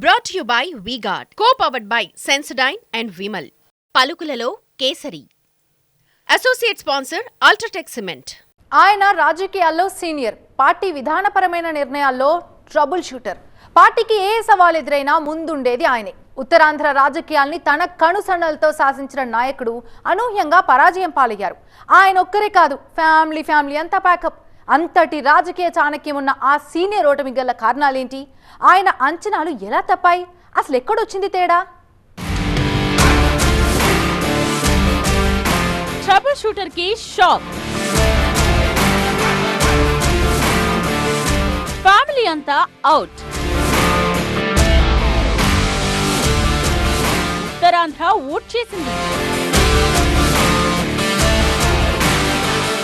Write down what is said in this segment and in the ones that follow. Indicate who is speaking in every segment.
Speaker 1: Brought to you by V-Guard, co-powered by Sensodyne and Vimal. పలుకులలో కేసరి. Associate sponsor UltraTech cement.
Speaker 2: ఆయన రాజకీయాల్లో senior, party విధానపరమైన నిర్ణయాల్లో ట్రబుల్ షూటర్. పార్టీకి ఏ సవాల్ ఎదురైనా ముందుండేది ఆయనే. ఉత్తరాంధ్ర రాజకీయాల్ని తన కనుసన్నలతో శాసించిన నాయకుడు అనూహ్యంగా పరాజయం పాలయ్యారు. ఆయన ఒక్కరే కాదు, ఫ్యామిలీ అంతా ప్యాకప్. అంతటి రాజకీయ చాణక్యం ఉన్న ఆ సీనియర్ ఓటమి గల కారణాలేంటి? ఆయన అంచనాలు ఎలా తప్పాయి? అసలు ఎక్కడొచ్చింది తేడా?
Speaker 3: ట్రబుల్ షూటర్ కి షాక్. ఫ్యామిలీ అంతా అవుట్. ఉత్తరాంధ్ర ఓట్ చేసింది.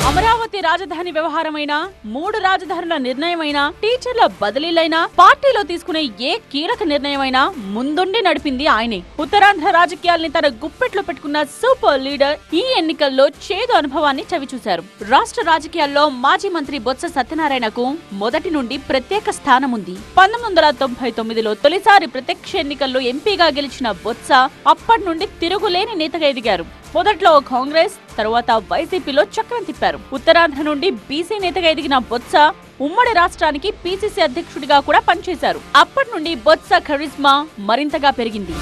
Speaker 3: అమరావతి రాజధాని వ్యవహారమైనా, 3 రాజధానుల నిర్ణయమైనా, టీచర్ల బదిలీలైనా, పార్టీలో తీసుకునే ఏ కీలక నిర్ణయమైనా ముందుండి నడిపింది ఆయనే. ఉత్తరాంధ్ర రాజకీయాల్ని తన గుప్పెట్లో పెట్టుకున్న సూపర్ లీడర్ ఈ ఎన్నికల్లో చేదు అనుభవాన్ని చవిచూశారు. రాష్ట్ర రాజకీయాల్లో మాజీ మంత్రి బొత్స సత్యనారాయణకు మొదటి నుండి ప్రత్యేక స్థానం ఉంది. 1999లో తొలిసారి ప్రత్యక్ష ఎన్నికల్లో ఎంపీగా గెలిచిన బొత్స అప్పటి నుండి తిరుగులేని నేతగా ఎదిగారు. మొదట్లో కాంగ్రెస్, తరువాత వైసీపీలో చక్రం తిప్పారు. ఉత్తరాంధ్ర నుండి బీసీ నేతగా ఎదిగిన బొత్స ఉమ్మడి రాష్ట్రానికి పీసీసీ అధ్యక్షుడిగా కూడా పనిచేశారు. అప్పటి నుండి బొత్స కరిజ్మా మరింతగా పెరిగింది.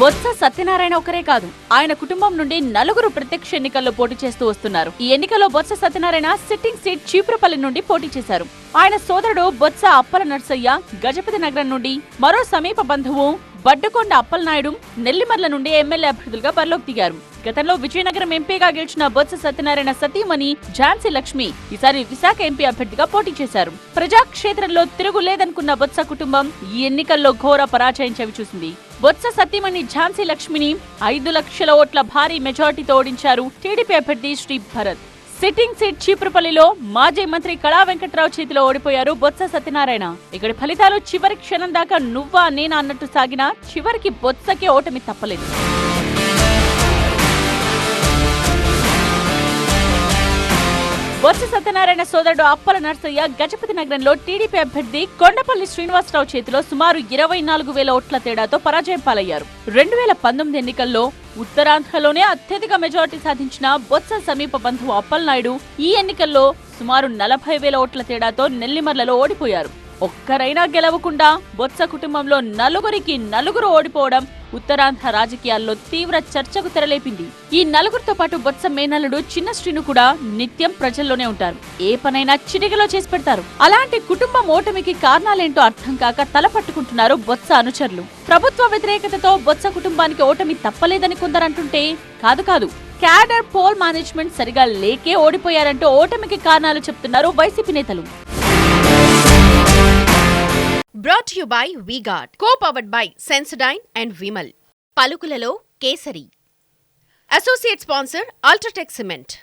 Speaker 3: బొత్స సత్యనారాయణ ఒకరే కాదు, ఆయన కుటుంబం నుండి 4 ప్రత్యక్ష ఎన్నికల్లో పోటీ చేస్తూ వస్తున్నారు. ఈ ఎన్నికల్లో బొత్స సత్యనారాయణ సిట్టింగ్ సీట్ చీపురపల్లి నుండి పోటీ చేశారు. ఆయన సోదరుడు బొత్స అప్పల నర్సయ్య గజపతి నగరం నుండి, మరో సమీప బంధువు బడ్డుకొండ అప్పలనాయుడు నెల్లిమర్ల నుండి ఎమ్మెల్యే అభ్యర్థులుగా బరిలోకి దిగారు. గతంలో విజయనగరం ఎంపీగా గెలిచిన బొత్స సత్యనారాయణ సతీమణి ఝాన్సీ లక్ష్మి ఈసారి విశాఖ ఎంపీ అభ్యర్థిగా పోటీ చేశారు. ప్రజాక్షేత్రంలో తిరుగులేదనుకున్న బొత్స కుటుంబం ఈ ఎన్నికల్లో ఘోర పరాజయం చవిచూసింది. బొత్స సతీమణి ఝాన్సీ లక్ష్మిని 5 లక్షల ఓట్ల భారీ మెజార్టీతో ఓడించారు టీడీపీ అభ్యర్థి శ్రీ భరత్. సిట్టింగ్ సీట్ చీపురపల్లిలో మాజీ మంత్రి కళా వెంకట్రావు చేతిలో ఓడిపోయారు బొత్స సత్యనారాయణ. ఇక్కడి ఫలితాలు చివరి క్షణం దాకా నువ్వా నేనా అన్నట్టు సాగినా చివరికి బొత్సకే ఓటమి తప్పలేదు. బొత్స సత్యనారాయణ సోదరుడు అప్పల నర్సయ్య గజపతి నగరంలో టీడీపీ అభ్యర్థి కొండపల్లి శ్రీనివాసరావు చేతిలో సుమారు 24,000 ఓట్ల తేడాతో పరాజయం పాలయ్యారు. 2019 ఎన్నికల్లో ఉత్తరాంధ్రలోనే అత్యధిక మెజార్టీ సాధించిన బొత్స సమీప బంధువు అప్పలనాయుడు ఈ ఎన్నికల్లో సుమారు 40,000 ఓట్ల తేడాతో నెల్లిమర్లలో ఓడిపోయారు. ఒక్కరైనా గెలవకుండా బొత్స కుటుంబంలో 4 ఓడిపోవడం ఉత్తరాంధ్ర రాజకీయాల్లో తీవ్ర చర్చకు తెరలేపింది. ఈ 4తో పాటు బొత్స మేనల్లుడు చిన్న శ్రీను కూడా నిత్యం ప్రజల్లోనే ఉంటారు. ఏ పనైనా చిటికలో చేసి పెడతారు. అలాంటి కుటుంబం ఓటమికి కారణాలేంటో అర్థం కాక తలపట్టుకుంటున్నారు బొత్స అనుచరులు. ప్రభుత్వ వ్యతిరేకతతో బొత్స కుటుంబానికి ఓటమి తప్పలేదని కొందరంటుంటే కాదు, క్యాడర్ పోల్ మేనేజ్మెంట్ సరిగా లేకే ఓడిపోయారంటూ ఓటమికి కారణాలు చెప్తున్నారు వైసీపీ నేతలు.
Speaker 1: Brought to you by V-Guard, co-powered by Sensodyne and Vimal. పలుకులలో కేసరి. Associate sponsor UltraTech cement.